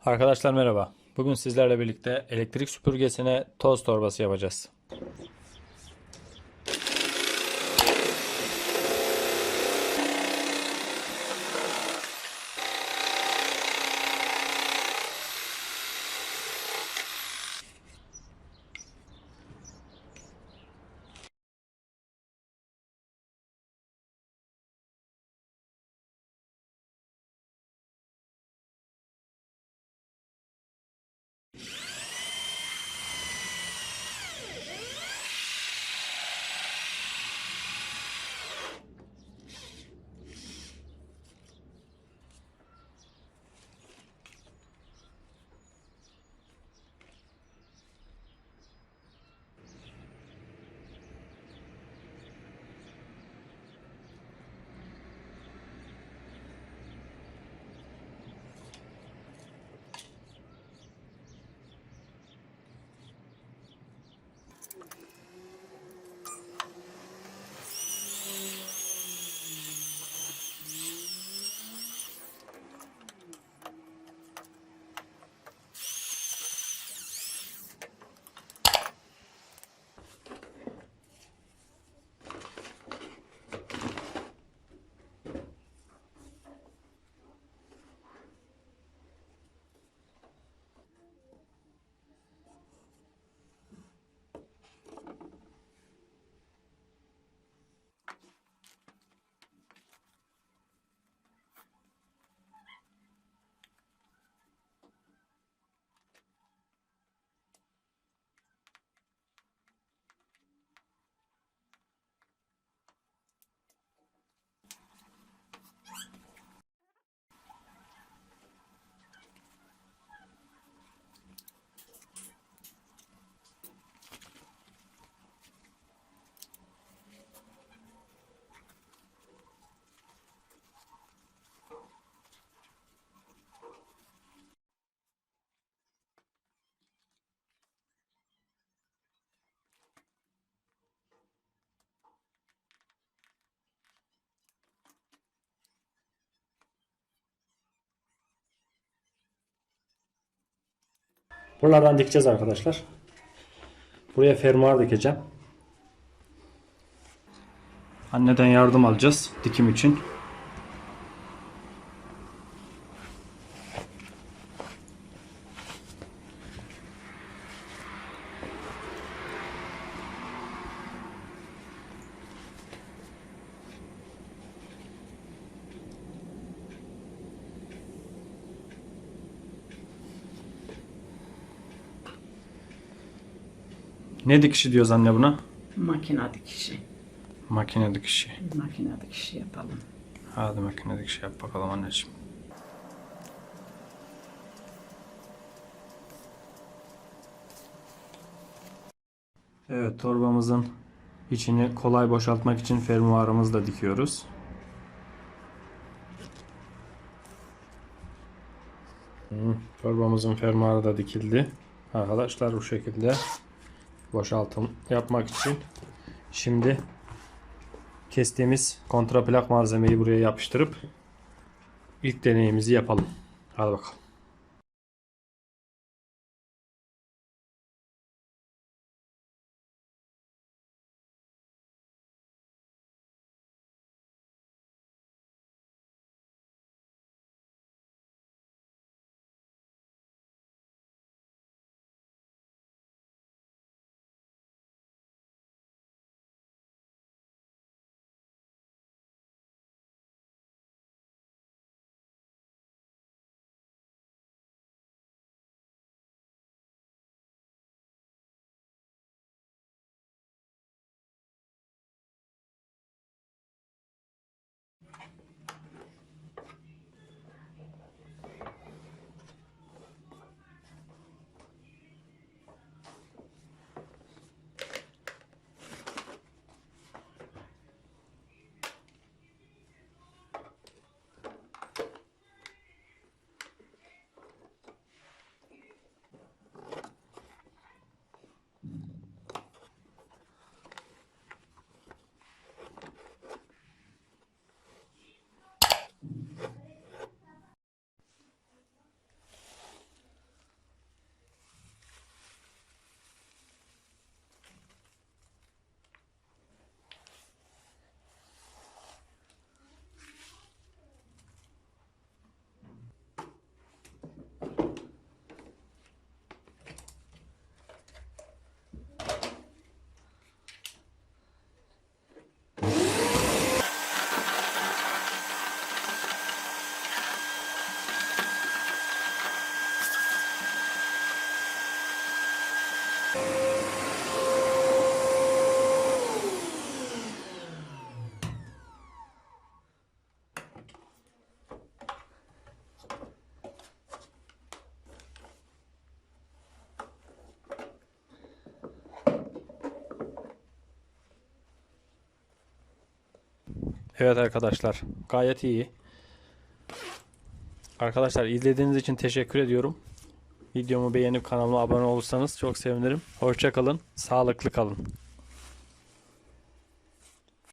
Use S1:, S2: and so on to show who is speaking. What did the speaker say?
S1: Arkadaşlar merhaba. Bugün sizlerle birlikte elektrik süpürgesine toz torbası yapacağız. Buralardan dikeceğiz arkadaşlar. Buraya fermuar dikeceğim. Anneden yardım alacağız dikim için. Ne dikişi diyoruz anne buna?
S2: Makine dikişi.
S1: Makine dikişi.
S2: Makine dikişi yapalım.
S1: Hadi makine dikişi yap bakalım anneciğim. Evet, torbamızın içini kolay boşaltmak için fermuarımızı da dikiyoruz. Torbamızın fermuarı da dikildi. Arkadaşlar bu şekilde boşaltım yapmak için. Şimdi kestiğimiz kontraplak malzemeyi buraya yapıştırıp ilk deneyimizi yapalım. Hadi bakalım. Evet arkadaşlar, gayet iyi. Arkadaşlar izlediğiniz için teşekkür ediyorum. Videomu beğenip kanalıma abone olursanız çok sevinirim. Hoşça kalın, sağlıklı kalın.